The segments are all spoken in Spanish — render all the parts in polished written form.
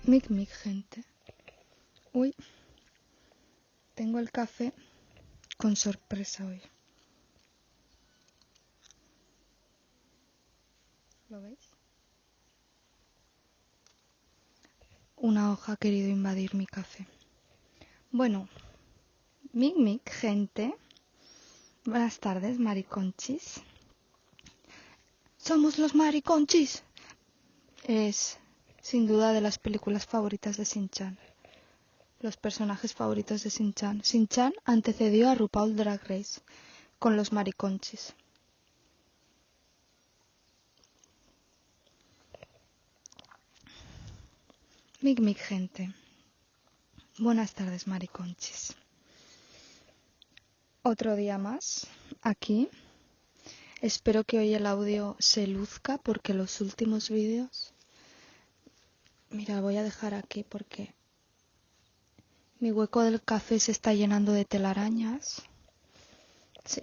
Mic, gente. Uy, tengo el café con sorpresa hoy. ¿Lo veis? Una hoja ha querido invadir mi café. Bueno, mic, gente. Buenas tardes, mariconchis. ¡Somos los mariconchis! Es, sin duda, de las películas favoritas de Shin-chan. Los personajes favoritos de Shin-chan. Shin-chan antecedió a RuPaul Drag Race con los mariconchis. Mic, gente. Buenas tardes, mariconchis. Otro día más, aquí. Espero que hoy el audio se luzca porque los últimos vídeos... Mira, voy a dejar aquí porque mi hueco del café se está llenando de telarañas. Sí.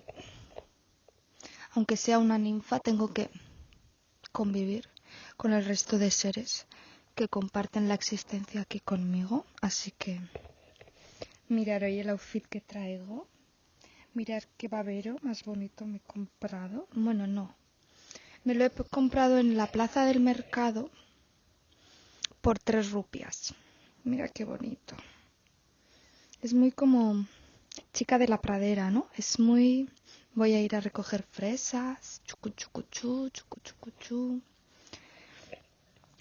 Aunque sea una ninfa, tengo que convivir con el resto de seres que comparten la existencia aquí conmigo. Así que mirar hoy el outfit que traigo. Mirar qué babero más bonito me he comprado. Bueno, no. Me lo he comprado en la plaza del mercado por 3 rupias. Mira qué bonito. Es muy como chica de la pradera, ¿no? Es muy... Voy a ir a recoger fresas. Chucu, chucu, chu, chucu, chucu, chu.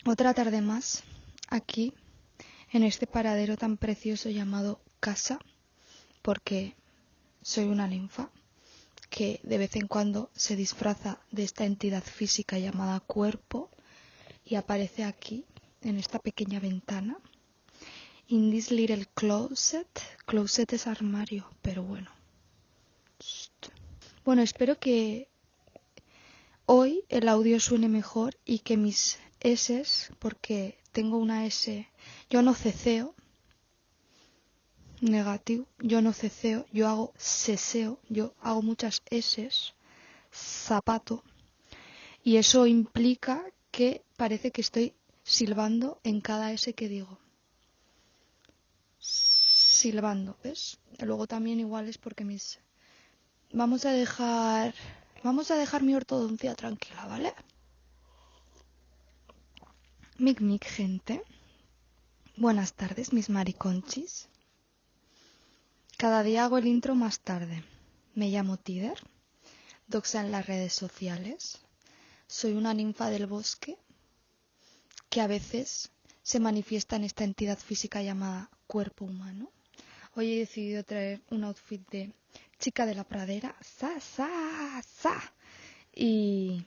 Otra tarde más aquí, en este paradero tan precioso llamado casa, porque soy una ninfa que de vez en cuando se disfraza de esta entidad física llamada cuerpo y aparece aquí, en esta pequeña ventana. In this little closet. Closet es armario, pero bueno. Bueno, espero que hoy el audio suene mejor y que mis S's, porque tengo una S, yo no ceceo, negativo, yo no ceceo, yo hago seseo, yo hago muchas S's, zapato, y eso implica que parece que estoy silbando en cada S que digo. Silbando, ¿ves? Luego también igual es porque mis... Vamos a dejar mi ortodoncia tranquila, ¿vale? Mic, gente. Buenas tardes, mis mariconchis. Cada día hago el intro más tarde. Me llamo Tider, doxa en las redes sociales. Soy una ninfa del bosque que a veces se manifiesta en esta entidad física llamada cuerpo humano. Hoy he decidido traer un outfit de chica de la pradera, sa. Y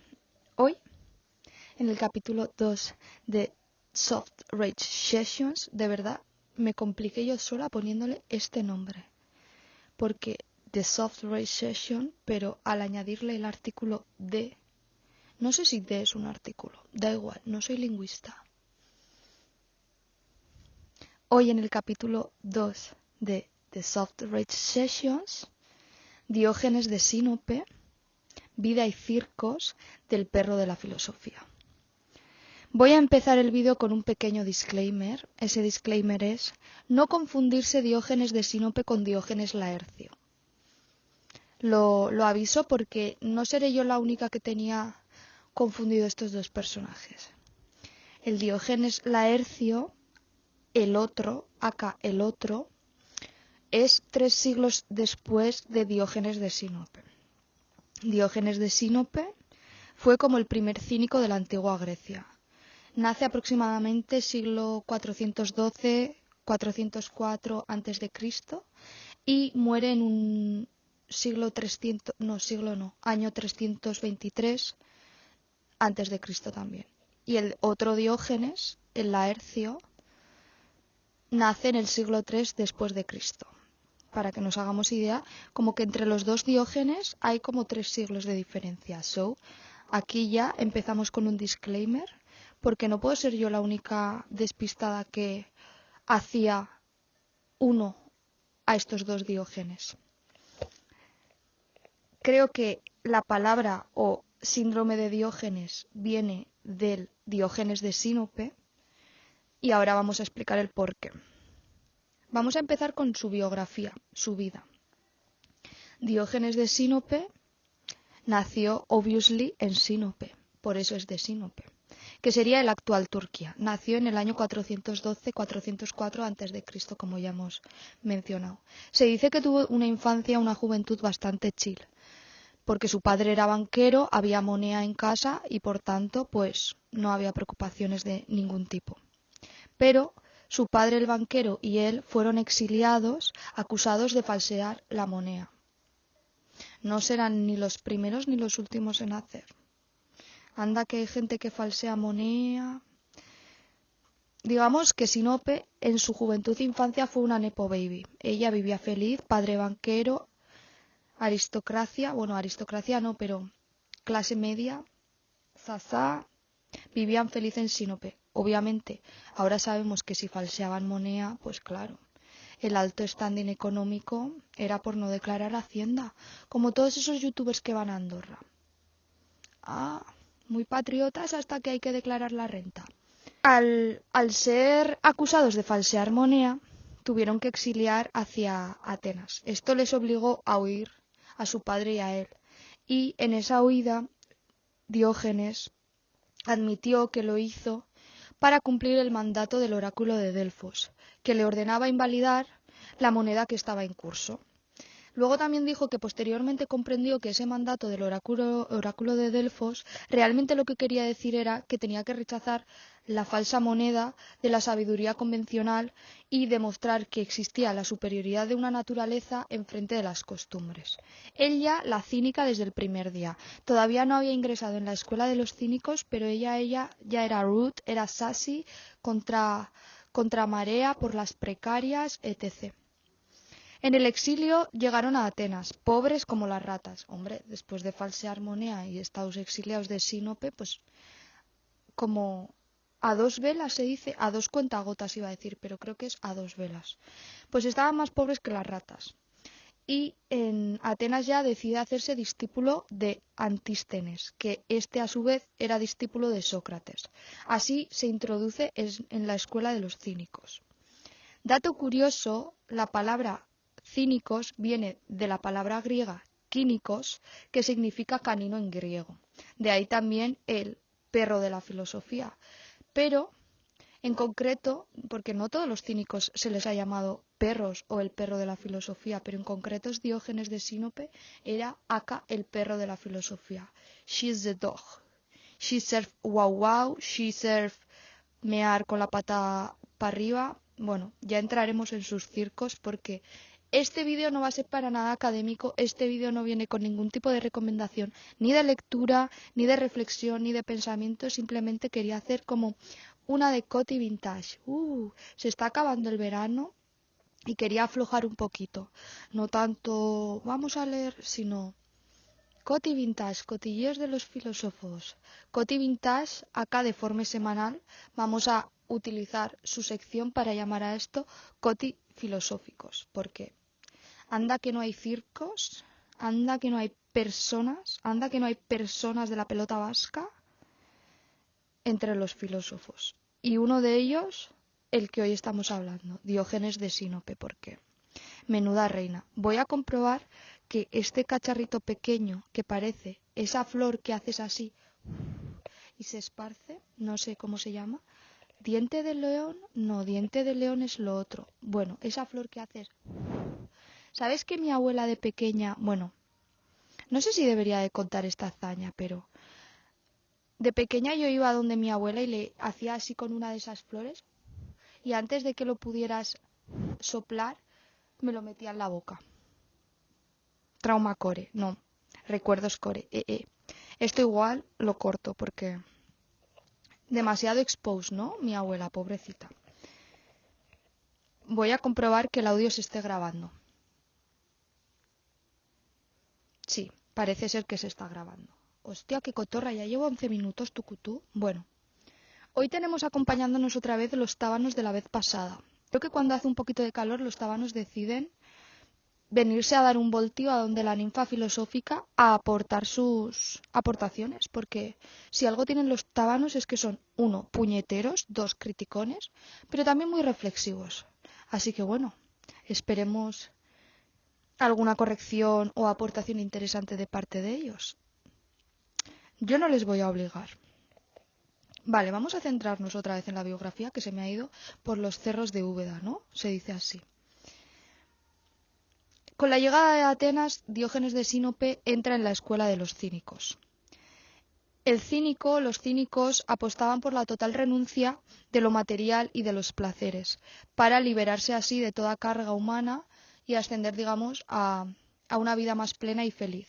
hoy, en el capítulo 2 de Soft Rage Sessions, de verdad me compliqué yo sola poniéndole este nombre. Porque The Soft Rage Session, pero al añadirle el artículo de, no sé si de es un artículo, da igual, no soy lingüista. Hoy en el capítulo 2 de The Soft Rage Sessions, Diógenes de Sinope, vida y circos del perro de la filosofía. Voy a empezar el vídeo con un pequeño disclaimer. Ese disclaimer es no confundirse Diógenes de Sinope con Diógenes Laercio. Lo aviso porque no seré yo la única que tenía confundido estos dos personajes. El Diógenes Laercio, el otro, acá el otro, es 3 siglos después de Diógenes de Sinope. Diógenes de Sinope fue como el primer cínico de la antigua Grecia. Nace aproximadamente siglo 412-404 a.C. y muere en un año 323 a.C. también. Y el otro Diógenes, el Laercio, nace en el siglo III después de Cristo. Para que nos hagamos idea, como que entre los dos Diógenes hay como 3 siglos de diferencia. Aquí ya empezamos con un disclaimer, porque no puedo ser yo la única despistada que hacía uno a estos dos Diógenes. Creo que la palabra o síndrome de Diógenes viene del Diógenes de Sinope, Y ahora vamos a explicar el porqué. Vamos a empezar con su biografía, su vida. Diógenes de Sinope nació, obviously, en Sinope, por eso es de Sinope, que sería el actual Turquía. Nació en el año 412-404 a.C., como ya hemos mencionado. Se dice que tuvo una infancia, una juventud bastante chill, porque su padre era banquero, había moneda en casa y por tanto, pues no había preocupaciones de ningún tipo. Pero su padre, el banquero, y él fueron exiliados, acusados de falsear la moneda. No serán ni los primeros ni los últimos en hacer. Anda que hay gente que falsea moneda. Digamos que Sinope en su juventud e infancia fue una nepo baby. Ella vivía feliz, padre banquero, aristocracia, bueno, aristocracia no, pero clase media, zazá, vivían feliz en Sinope. Obviamente, ahora sabemos que si falseaban moneda, pues claro, el alto standing económico era por no declarar Hacienda, como todos esos youtubers que van a Andorra. Ah, muy patriotas hasta que hay que declarar la renta. Al ser acusados de falsear moneda, tuvieron que exiliar hacia Atenas. Esto les obligó a huir a su padre y a él. Y en esa huida, Diógenes admitió que lo hizo para cumplir el mandato del oráculo de Delfos, que le ordenaba invalidar la moneda que estaba en curso. Luego también dijo que posteriormente comprendió que ese mandato del oráculo de Delfos realmente lo que quería decir era que tenía que rechazar la falsa moneda de la sabiduría convencional y demostrar que existía la superioridad de una naturaleza en frente de las costumbres. Ella, la cínica desde el primer día. Todavía no había ingresado en la escuela de los cínicos, pero ella ya era rude, era sassy, contra marea por las precarias, etc. En el exilio llegaron a Atenas, pobres como las ratas. Hombre, después de falsear moneda y estados exiliados de Sinope, pues como a dos velas se dice, a dos cuentagotas iba a decir, pero creo que es a dos velas. Pues estaban más pobres que las ratas. Y en Atenas ya decide hacerse discípulo de Antístenes, que este a su vez era discípulo de Sócrates. Así se introduce en la escuela de los cínicos. Dato curioso, la palabra cínicos viene de la palabra griega kínicos, que significa canino en griego. De ahí también el perro de la filosofía. Pero, en concreto, porque no todos los cínicos se les ha llamado perros o el perro de la filosofía, pero en concreto Diógenes de Sinope era acá el perro de la filosofía. She's the dog. She serve wow wow, she serve mear con la pata para arriba. Bueno, ya entraremos en sus circos porque este vídeo no va a ser para nada académico, este vídeo no viene con ningún tipo de recomendación, ni de lectura, ni de reflexión, ni de pensamiento, simplemente quería hacer como una de Coty Vintage. Se está acabando el verano y quería aflojar un poquito, no tanto vamos a leer, sino Coty Vintage, cotilleos de los filósofos. Coty Vintage, acá de forma semanal, vamos a utilizar su sección para llamar a esto Coty Filosóficos, porque anda que no hay circos, anda que no hay personas, anda que no hay personas de la pelota vasca entre los filósofos. Y uno de ellos, el que hoy estamos hablando, Diógenes de Sinope, porque menuda reina. Voy a comprobar que este cacharrito pequeño que parece esa flor que haces así y se esparce, no sé cómo se llama, diente de león, no, diente de león es lo otro. Bueno, esa flor que haces. ¿Sabes que mi abuela de pequeña, bueno, no sé si debería de contar esta hazaña, pero de pequeña yo iba donde mi abuela y le hacía así con una de esas flores y antes de que lo pudieras soplar, me lo metía en la boca. Trauma core, no. Recuerdos core. Esto igual lo corto porque demasiado expose, ¿no? Mi abuela, pobrecita. Voy a comprobar que el audio se esté grabando. Sí, parece ser que se está grabando. Hostia, qué cotorra, ya llevo 11 minutos, tucutú. Bueno, hoy tenemos acompañándonos otra vez los tábanos de la vez pasada. Creo que cuando hace un poquito de calor los tábanos deciden venirse a dar un voltío a donde la ninfa filosófica a aportar sus aportaciones, porque si algo tienen los tábanos es que son, uno, puñeteros, dos, criticones, pero también muy reflexivos. Así que bueno, esperemos alguna corrección o aportación interesante de parte de ellos. Yo no les voy a obligar. Vale, vamos a centrarnos otra vez en la biografía, que se me ha ido por los cerros de Úbeda, ¿no? Se dice así. Con la llegada de Atenas, Diógenes de Sinope entra en la escuela de los cínicos. Los cínicos apostaban por la total renuncia de lo material y de los placeres, para liberarse así de toda carga humana y ascender, digamos, a una vida más plena y feliz.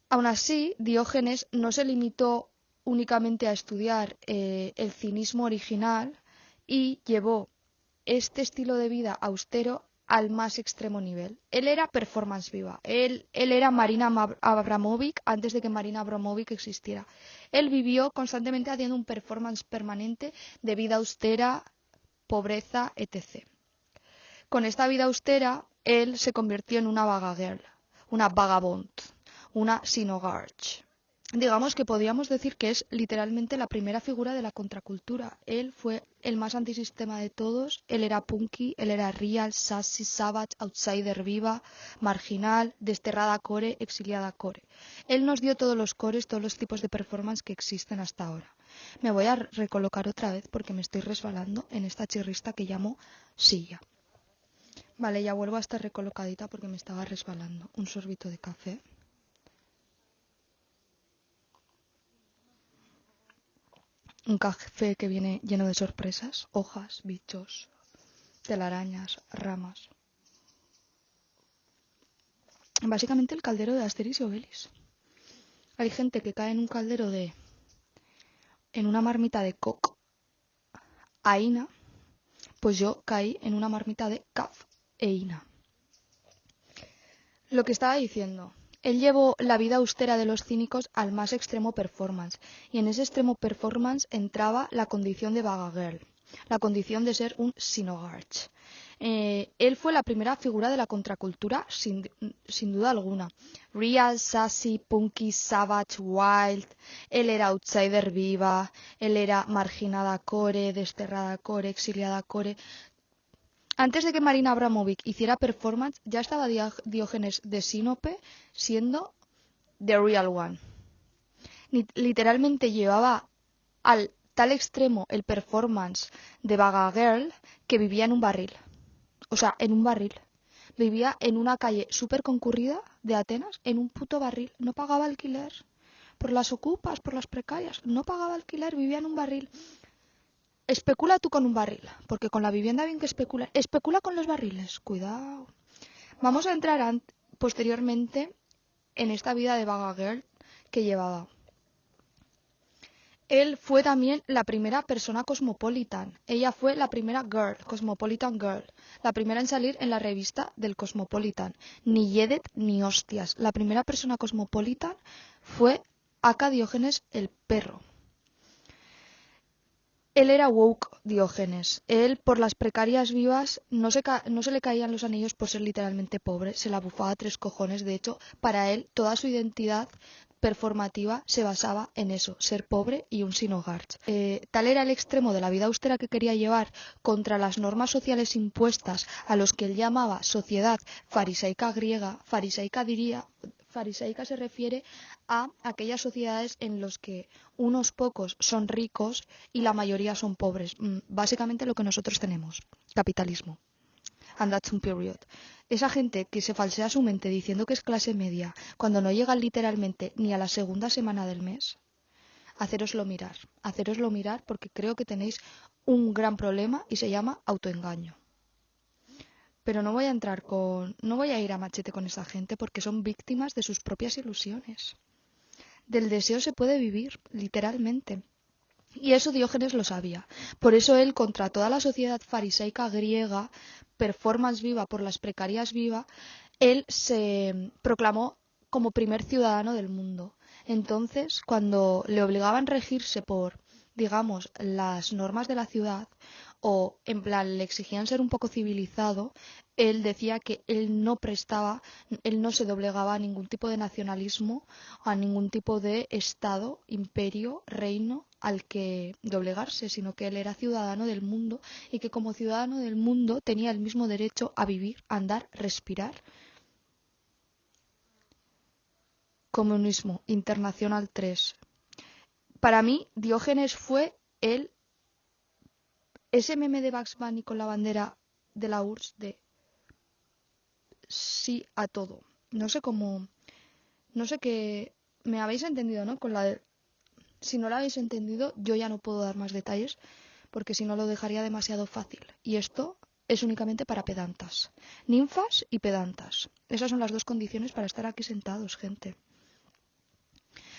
Aun así, Diógenes no se limitó únicamente a estudiar el cinismo original y llevó este estilo de vida austero al más extremo nivel. Él era performance viva. Él era Marina Abramovic antes de que Marina Abramovic existiera. Él vivió constantemente haciendo un performance permanente de vida austera, pobreza, etc. Con esta vida austera, él se convirtió en una vaga girl, una vagabond, una sin hogar. Digamos que podríamos decir que es literalmente la primera figura de la contracultura. Él fue el más antisistema de todos. Él era punky, él era real, sassy, savage, outsider viva, marginal, desterrada core, exiliada core. Él nos dio todos los cores, todos los tipos de performance que existen hasta ahora. Me voy a recolocar otra vez porque me estoy resbalando en esta chirrista que llamo silla. Vale, ya vuelvo a estar recolocadita porque me estaba resbalando. Un sorbito de café. Un café que viene lleno de sorpresas, hojas, bichos, telarañas, ramas. Básicamente el caldero de Asterix y Obelix. Hay gente que cae en un caldero en una marmita de cocaína, pues yo caí en una marmita de cafeína. Lo que estaba diciendo, él llevó la vida austera de los cínicos al más extremo performance, y en ese extremo performance entraba la condición de vaga girl, la condición de ser un sin hogar. Él fue la primera figura de la contracultura sin duda alguna. Real, sassy, punky, savage, wild. Él era outsider viva, él era marginada core, desterrada core, exiliada core. Antes de que Marina Abramovic hiciera performance, ya estaba Diógenes de Sinope siendo the real one. Literalmente llevaba al tal extremo el performance de Vaga Girl que vivía en un barril. O sea, en un barril. Vivía en una calle súper concurrida de Atenas, en un puto barril. No pagaba alquiler. Por las ocupas, por las precarias. No pagaba alquiler, vivía en un barril. Especula tú con un barril, porque con la vivienda bien que especula. Especula con los barriles, cuidado. Vamos a entrar posteriormente en esta vida de Vaga Girl que llevaba. Él fue también la primera persona cosmopolitan. Ella fue la primera girl, cosmopolitan girl. La primera en salir en la revista del Cosmopolitan. Ni Yedet ni hostias. La primera persona cosmopolitan fue Aka Diógenes el perro. Él era woke Diógenes. Él, por las precarias vivas, no se le caían los anillos por ser literalmente pobre. Se la bufaba a tres cojones. De hecho, para él, toda su identidad performativa se basaba en eso, ser pobre y un sin hogar. Tal era el extremo de la vida austera que quería llevar contra las normas sociales impuestas a los que él llamaba sociedad farisaica griega. Farisaica se refiere a aquellas sociedades en las que unos pocos son ricos y la mayoría son pobres. Básicamente lo que nosotros tenemos, capitalismo. And that's un period. Esa gente que se falsea su mente diciendo que es clase media cuando no llega literalmente ni a la segunda semana del mes, hacéroslo mirar porque creo que tenéis un gran problema y se llama autoengaño. Pero no voy a ir a machete con esa gente porque son víctimas de sus propias ilusiones. Del deseo se puede vivir, literalmente. Y eso Diógenes lo sabía. Por eso él, contra toda la sociedad farisaica griega, performance viva por las precarias viva, él se proclamó como primer ciudadano del mundo. Entonces, cuando le obligaban a regirse por, digamos, las normas de la ciudad, o en plan le exigían ser un poco civilizado, él decía que él no se doblegaba a ningún tipo de nacionalismo, a ningún tipo de estado, imperio, reino al que doblegarse, sino que él era ciudadano del mundo y que como ciudadano del mundo tenía el mismo derecho a vivir, andar, respirar. Comunismo Internacional 3. Para mí, Diógenes fue ese meme de Bugs Bunny con la bandera de la URSS de sí a todo. No sé cómo, no sé qué, me habéis entendido, ¿no? Si no lo habéis entendido, yo ya no puedo dar más detalles porque si no lo dejaría demasiado fácil. Y esto es únicamente para pedantas. Ninfas y pedantas. Esas son las dos condiciones para estar aquí sentados, gente.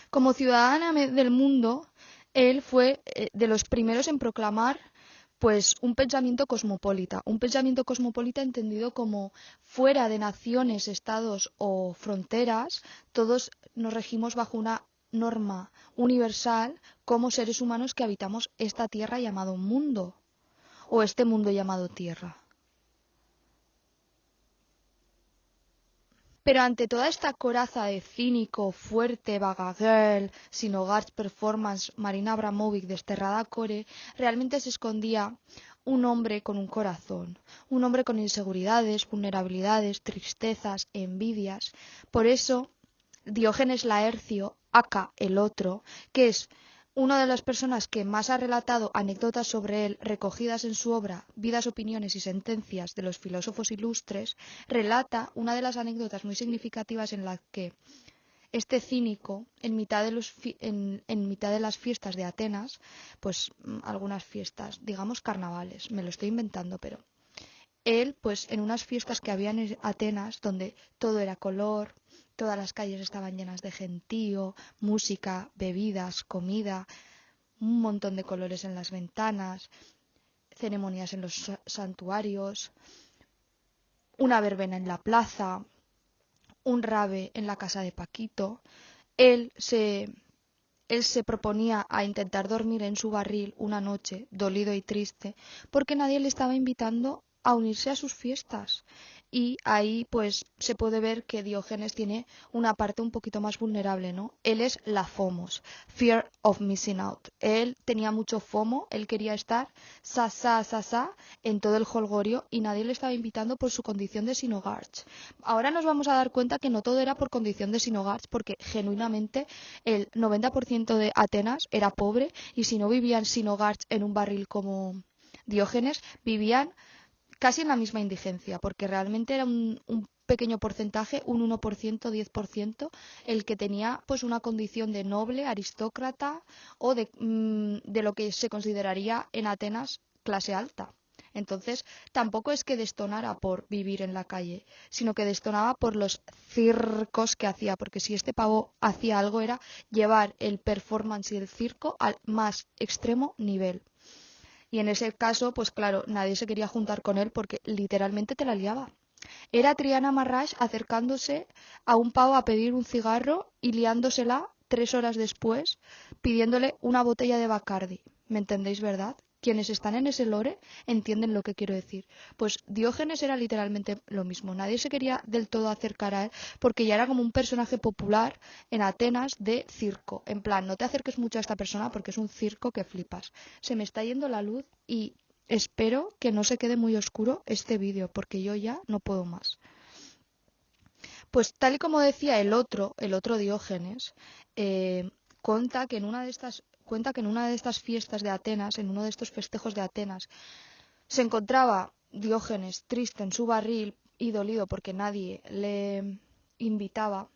Como ciudadana del mundo, él fue de los primeros en proclamar pues un pensamiento cosmopolita entendido como fuera de naciones, estados o fronteras, todos nos regimos bajo una norma universal como seres humanos que habitamos esta tierra llamado mundo o este mundo llamado tierra. Pero ante toda esta coraza de cínico, fuerte, vaga girl, sin hogar, performance, Marina Abramovic, desterrada core, realmente se escondía un hombre con un corazón, un hombre con inseguridades, vulnerabilidades, tristezas, envidias. Por eso, Diógenes Laercio, aka el otro, que es una de las personas que más ha relatado anécdotas sobre él recogidas en su obra Vidas, opiniones y sentencias de los filósofos ilustres, relata una de las anécdotas muy significativas en la que este cínico, en mitad de las fiestas de Atenas, pues algunas fiestas, digamos carnavales, me lo estoy inventando, pero él, pues en unas fiestas que había en Atenas, donde todo era color, todas las calles estaban llenas de gentío, música, bebidas, comida, un montón de colores en las ventanas, ceremonias en los santuarios, una verbena en la plaza, un rave en la casa de Paquito. Él se, él se proponía a intentar dormir en su barril una noche, dolido y triste, porque nadie le estaba invitando a unirse a sus fiestas. Y ahí pues se puede ver que Diógenes tiene una parte un poquito más vulnerable, ¿no? Él es la FOMOS, Fear of Missing Out. Él tenía mucho FOMO, él quería estar en todo el jolgorio y nadie le estaba invitando por su condición de sin hogar. Ahora nos vamos a dar cuenta que no todo era por condición de sin hogar, porque genuinamente el 90% de Atenas era pobre y si no vivían sin hogar en un barril como Diógenes, vivían casi en la misma indigencia, porque realmente era un pequeño porcentaje, un 1%, 10%, el que tenía pues una condición de noble, aristócrata o de lo que se consideraría en Atenas clase alta. Entonces, tampoco es que destonara por vivir en la calle, sino que destonaba por los circos que hacía, porque si este pavo hacía algo era llevar el performance y el circo al más extremo nivel. Y en ese caso, pues claro, nadie se quería juntar con él porque literalmente te la liaba. Era Triana Marrash acercándose a un pavo a pedir un cigarro y liándosela 3 horas después pidiéndole una botella de Bacardi. ¿Me entendéis, verdad? Quienes están en ese lore entienden lo que quiero decir. Pues Diógenes era literalmente lo mismo. Nadie se quería del todo acercar a él porque ya era como un personaje popular en Atenas de circo. En plan, no te acerques mucho a esta persona porque es un circo que flipas. Se me está yendo la luz y espero que no se quede muy oscuro este vídeo porque yo ya no puedo más. Pues tal y como decía el otro Diógenes, cuenta que en una de estas fiestas de Atenas, en uno de estos festejos de Atenas, se encontraba Diógenes triste en su barril y dolido porque nadie le invitaba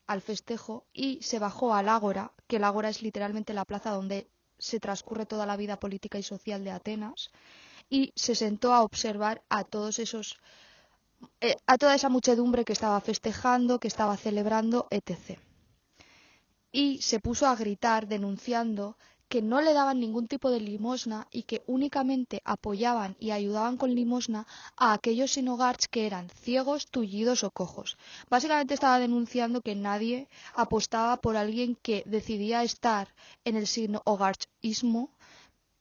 al festejo y se bajó al ágora, que el ágora es literalmente la plaza donde se transcurre toda la vida política y social de Atenas, y se sentó a observar a toda esa muchedumbre que estaba festejando, que estaba celebrando, etc. Y se puso a gritar denunciando que no le daban ningún tipo de limosna y que únicamente apoyaban y ayudaban con limosna a aquellos sin hogar que eran ciegos, tullidos o cojos. Básicamente estaba denunciando que nadie apostaba por alguien que decidía estar en el sin hogarismo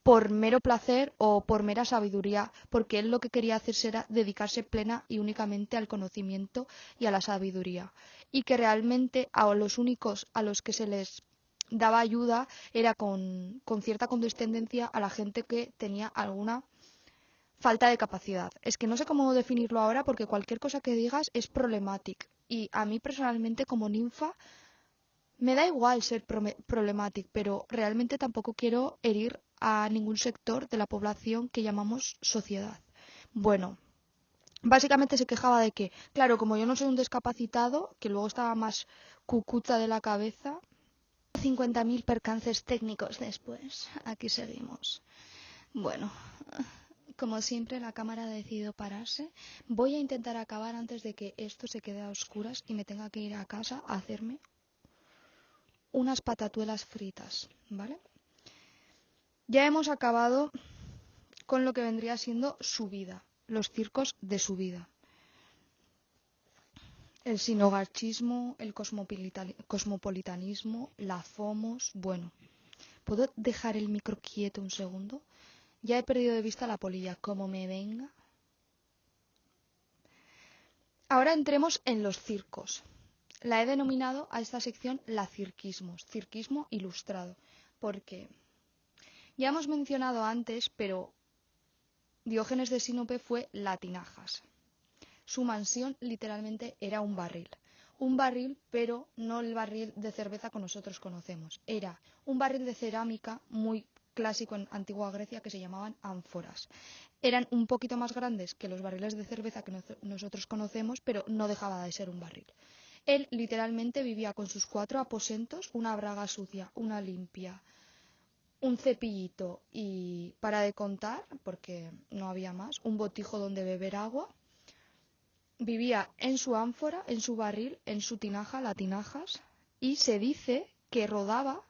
por mero placer o por mera sabiduría, porque él lo que quería hacerse era dedicarse plena y únicamente al conocimiento y a la sabiduría, y que realmente a los únicos a los que se les daba ayuda era con cierta condescendencia a la gente que tenía alguna falta de capacidad. Es que no sé cómo definirlo ahora porque cualquier cosa que digas es problemática. Y a mí personalmente como ninfa me da igual ser problemática, pero realmente tampoco quiero herir a ningún sector de la población que llamamos sociedad. Bueno, básicamente se quejaba de que, claro, como yo no soy un discapacitado, que luego estaba más cucuta de la cabeza, 50.000 percances técnicos después. Aquí seguimos. Bueno, como siempre, la cámara ha decidido pararse. Voy a intentar acabar antes de que esto se quede a oscuras y me tenga que ir a casa a hacerme unas patatuelas fritas, ¿vale? Ya hemos acabado con lo que vendría siendo su vida, los circos de su vida. El sinogarchismo, el cosmopolitanismo, la FOMOS. Bueno, ¿puedo dejar el micro quieto un segundo? Ya he perdido de vista la polilla, como me venga. Ahora entremos en los circos. La he denominado a esta sección la cirquismos, cirquismo ilustrado, porque ya hemos mencionado antes, pero Diógenes de Sinope fue latinajas. Su mansión literalmente era un barril, pero no el barril de cerveza que nosotros conocemos. Era un barril de cerámica muy clásico en antigua Grecia que se llamaban ánforas. Eran un poquito más grandes que los barriles de cerveza que nosotros conocemos, pero no dejaba de ser un barril. Él literalmente vivía con sus 4 aposentos, una braga sucia, una limpia, un cepillito y, para de contar, porque no había más, un botijo donde beber agua. Vivía en su ánfora, en su barril, en su tinaja, la tinajas, y se dice que rodaba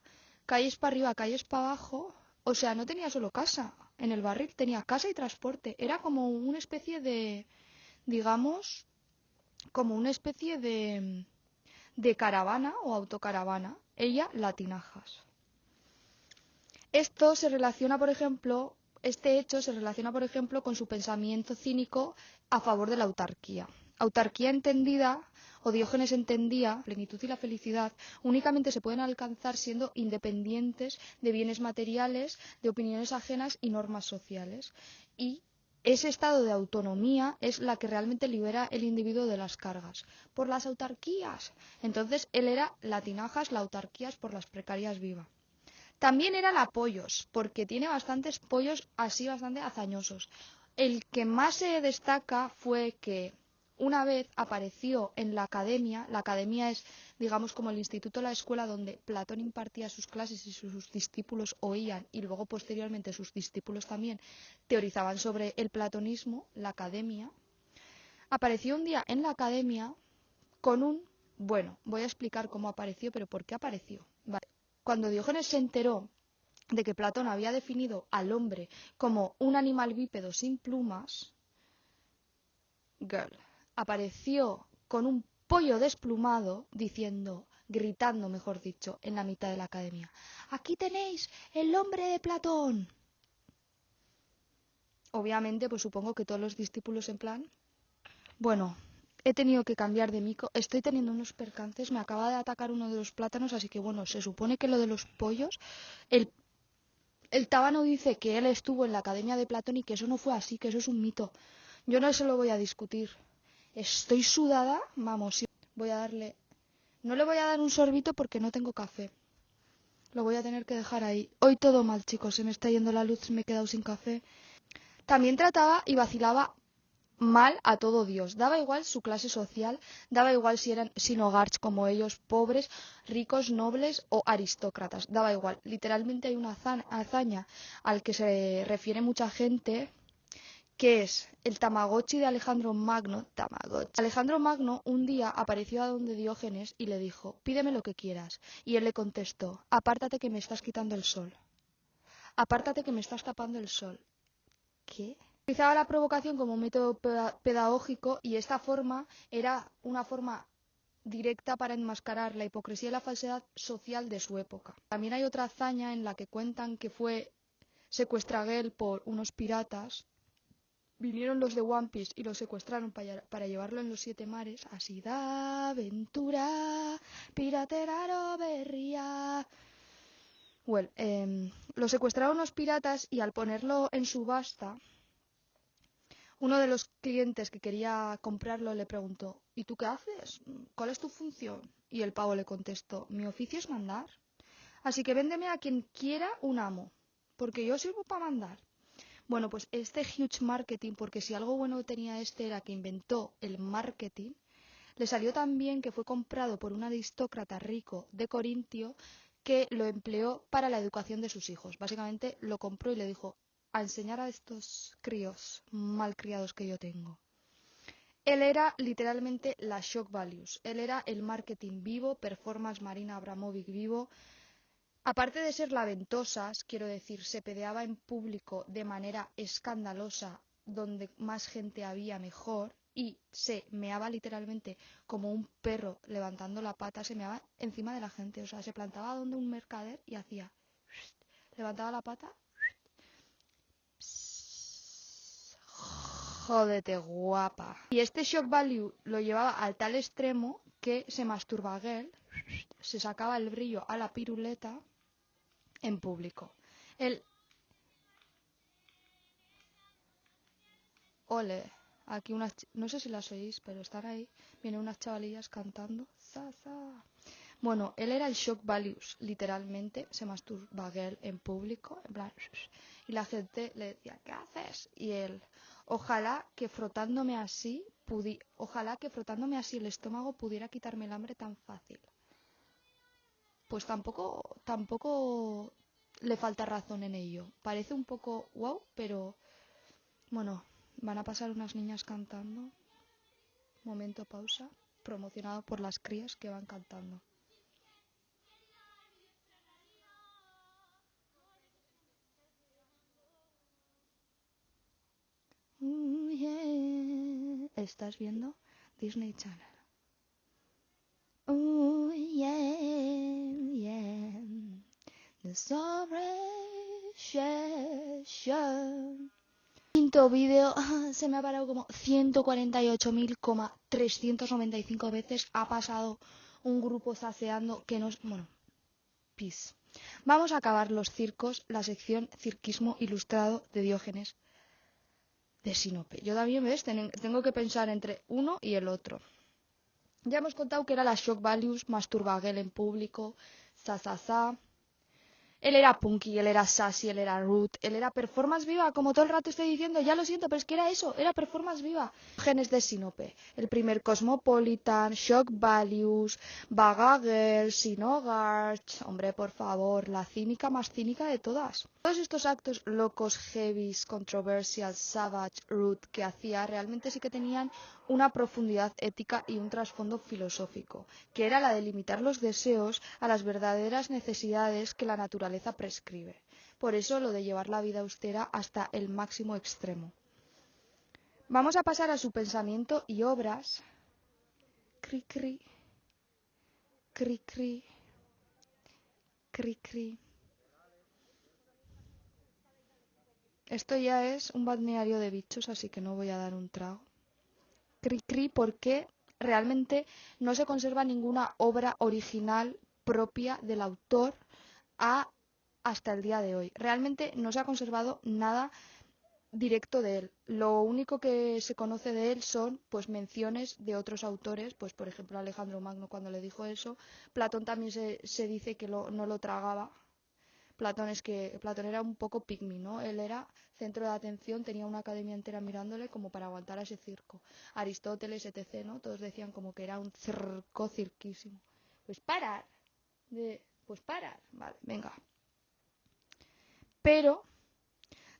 calles para arriba, calles para abajo, o sea, no tenía solo casa, en el barril tenía casa y transporte, era como una especie de, digamos, como una especie de caravana o autocaravana, ella la tinajas. Esto se relaciona, por ejemplo, este hecho se relaciona, por ejemplo, con su pensamiento cínico a favor de la autarquía. Autarquía entendida, o Diógenes entendía, la plenitud y la felicidad únicamente se pueden alcanzar siendo independientes de bienes materiales, de opiniones ajenas y normas sociales. Y ese estado de autonomía es la que realmente libera el individuo de las cargas. Por las autarquías. Entonces él era latinajas, la autarquías por las precarias viva. También era la pollos, porque tiene bastantes pollos así bastante hazañosos. El que más se destaca fue que una vez apareció en la academia es, digamos, como el instituto o la escuela donde Platón impartía sus clases y sus discípulos oían, y luego posteriormente sus discípulos también teorizaban sobre el platonismo, la academia. Apareció un día en la academia con un... Bueno, voy a explicar cómo apareció, pero por qué apareció. Vale. Cuando Diógenes se enteró de que Platón había definido al hombre como un animal bípedo sin plumas, apareció con un pollo desplumado diciendo, gritando, mejor dicho, en la mitad de la academia: «¡Aquí tenéis el hombre de Platón!». Obviamente, pues supongo que todos los discípulos en plan... Bueno, he tenido que cambiar de micro, estoy teniendo unos percances, me acaba de atacar uno de los plátanos, así que bueno, se supone que lo de los pollos, el tábano dice que él estuvo en la academia de Platón y que eso no fue así, que eso es un mito. Yo no se lo voy a discutir. Estoy sudada, vamos, sí. Voy a darle... No le voy a dar un sorbito porque no tengo café. Lo voy a tener que dejar ahí. Hoy todo mal, chicos, se me está yendo la luz, me he quedado sin café. También trataba y vacilaba mal a todo Dios. Daba igual su clase social, daba igual si eran sinogarch como ellos, pobres, ricos, nobles o aristócratas. Daba igual. Literalmente hay una hazaña al que se refiere mucha gente, que es el Tamagotchi de Alejandro Magno. Tamagotchi. Alejandro Magno un día apareció a donde Diógenes y le dijo: «Pídeme lo que quieras». Y él le contestó: «Apártate que me estás quitando el sol. Apártate que me estás tapando el sol». ¿Qué? Utilizaba la provocación como método pedagógico y esta forma era una forma directa para enmascarar la hipocresía y la falsedad social de su época. También hay otra hazaña en la que cuentan que fue secuestra a Gale por unos piratas. Vinieron los de One Piece y lo secuestraron para llevarlo en los 7 mares. Así da aventura, piratera berría. Well, lo secuestraron los piratas y al ponerlo en subasta, uno de los clientes que quería comprarlo le preguntó: ¿y tú qué haces? ¿Cuál es tu función? Y el pavo le contestó: mi oficio es mandar. Así que véndeme a quien quiera un amo, porque yo sirvo para mandar. Bueno, pues este huge marketing, porque si algo bueno tenía este era que inventó el marketing, le salió tan bien que fue comprado por un aristócrata rico de Corintio que lo empleó para la educación de sus hijos. Básicamente lo compró y le dijo: a enseñar a estos críos malcriados que yo tengo. Él era literalmente la shock values. Él era el marketing vivo, performance Marina Abramovic vivo. Aparte de ser la ventosas, quiero decir, se pedeaba en público de manera escandalosa, donde más gente había mejor, y se meaba literalmente como un perro levantando la pata, se meaba encima de la gente. O sea, se plantaba donde un mercader y hacía, levantaba la pata, jódete guapa. Y este shock value lo llevaba al tal extremo que se masturba Gale, se sacaba el brillo a la piruleta en público. El ole, aquí unas, no sé si las oís, pero están ahí, vienen unas chavalillas cantando. Za, za. Bueno, él era el shock values, literalmente, se masturba Gale en público, en plan, y la gente le decía: ¿qué haces? Y él: ojalá que frotándome así el estómago pudiera quitarme el hambre tan fácil. Pues tampoco le falta razón en ello. Parece un poco wow, pero bueno, van a pasar unas niñas cantando. Momento pausa, promocionado por las crías que van cantando. Yeah. ¿Estás viendo? Disney Channel. Yeah, yeah. The celebration. Quinto vídeo, se me ha parado como 148.395 veces. Ha pasado un grupo saceando que nos... Bueno, peace. Vamos a acabar los circos, la sección cirquismo ilustrado de Diógenes de Sinope. Yo también, ¿ves? Tengo que pensar entre uno y el otro. Ya hemos contado que era la shock values, masturba Gale en público, za. Él era punky, él era sassy, él era rude, él era performance viva, como todo el rato estoy diciendo. Ya lo siento, pero es que era eso, era performance viva. Genes de Sinope, el primer Cosmopolitan, Shock Values, Vaga Girl, Sinogarch, hombre, por favor, la cínica más cínica de todas. Todos estos actos locos, heavies, controversial, savage, rude que hacía realmente sí que tenían una profundidad ética y un trasfondo filosófico, que era la de limitar los deseos a las verdaderas necesidades que la naturaleza prescribe. Por eso lo de llevar la vida austera hasta el máximo extremo. Vamos a pasar a su pensamiento y obras. Cri cri, cri cri, cri cri. Esto ya es un balneario de bichos, así que no voy a dar un trago. Cri cri, porque realmente no se conserva ninguna obra original propia del autor hasta el día de hoy. Realmente no se ha conservado nada directo de él. Lo único que se conoce de él son pues menciones de otros autores, pues por ejemplo Alejandro Magno cuando le dijo eso. Platón también se dice que no lo tragaba. Platón era un poco pigmy, ¿no? Él era centro de atención, tenía una academia entera mirándole como para aguantar a ese circo. Aristóteles, etc., ¿no? Todos decían como que era un cirquísimo. Pues parar. Vale, venga. Pero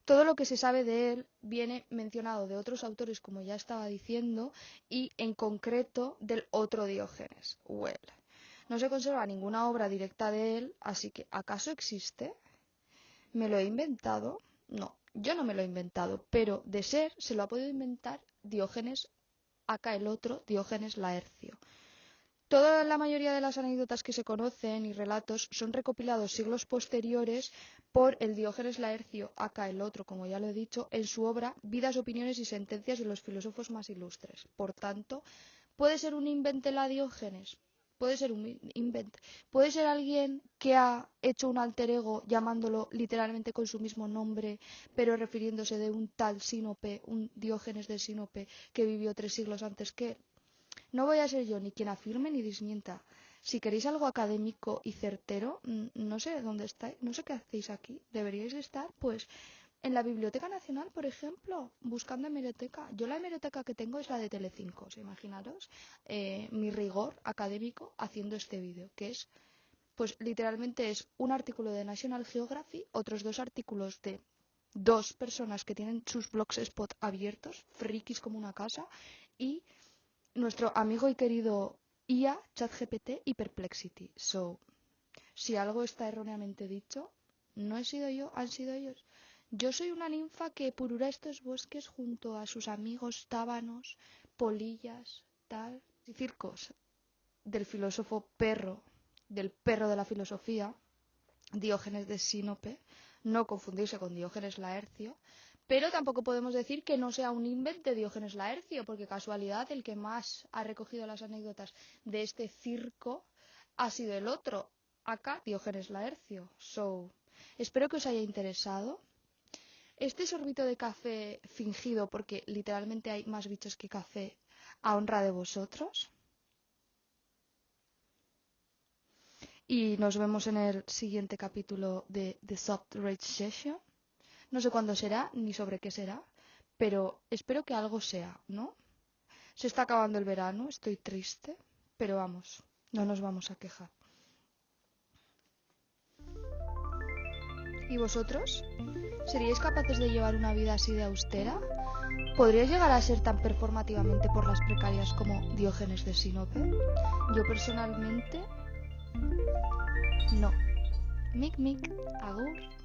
todo lo que se sabe de él viene mencionado de otros autores, como ya estaba diciendo, y en concreto del otro Diógenes. Well, no se conserva ninguna obra directa de él, así que ¿acaso existe? ¿Me lo he inventado? No, yo no me lo he inventado, pero de ser se lo ha podido inventar Diógenes, acá el otro, Diógenes Laercio. Toda la mayoría de las anécdotas que se conocen y relatos son recopilados siglos posteriores por el Diógenes Laercio, acá el otro, como ya lo he dicho, en su obra Vidas, opiniones y sentencias de los filósofos más ilustres. Por tanto, puede ser un invento la Diógenes, puede ser un invento, puede ser alguien que ha hecho un alter ego llamándolo literalmente con su mismo nombre, pero refiriéndose de un tal Sinope, un Diógenes de Sinope que vivió 3 siglos antes que él. No voy a ser yo ni quien afirme ni desmienta. Si queréis algo académico y certero, no sé dónde estáis, no sé qué hacéis aquí. Deberíais de estar, pues, en la Biblioteca Nacional, por ejemplo, buscando hemeroteca. Yo la hemeroteca que tengo es la de Telecinco, imaginaros mi rigor académico haciendo este vídeo, que es, pues, literalmente es un artículo de National Geographic, otros 2 artículos de 2 personas que tienen sus blogspot abiertos, frikis como una casa, y nuestro amigo y querido IA, ChatGPT y Perplexity. So, si algo está erróneamente dicho, no he sido yo, han sido ellos. Yo soy una ninfa que purura estos bosques junto a sus amigos tábanos, polillas, tal, y circos del filósofo perro, del perro de la filosofía, Diógenes de Sinope, no confundirse con Diógenes Laercio, pero tampoco podemos decir que no sea un invento de Diógenes Laercio, porque casualidad el que más ha recogido las anécdotas de este circo ha sido el otro, acá Diógenes Laercio. So, espero que os haya interesado. Este sorbito de café fingido, porque literalmente hay más bichos que café, a honra de vosotros. Y nos vemos en el siguiente capítulo de The Soft Rage Session. No sé cuándo será ni sobre qué será, pero espero que algo sea, ¿no? Se está acabando el verano, estoy triste, pero vamos, no nos vamos a quejar. ¿Y vosotros? ¿Seríais capaces de llevar una vida así de austera? ¿Podríais llegar a ser tan performativamente por las precarias como Diógenes de Sinope? Yo personalmente, no. Mic, mic, agur.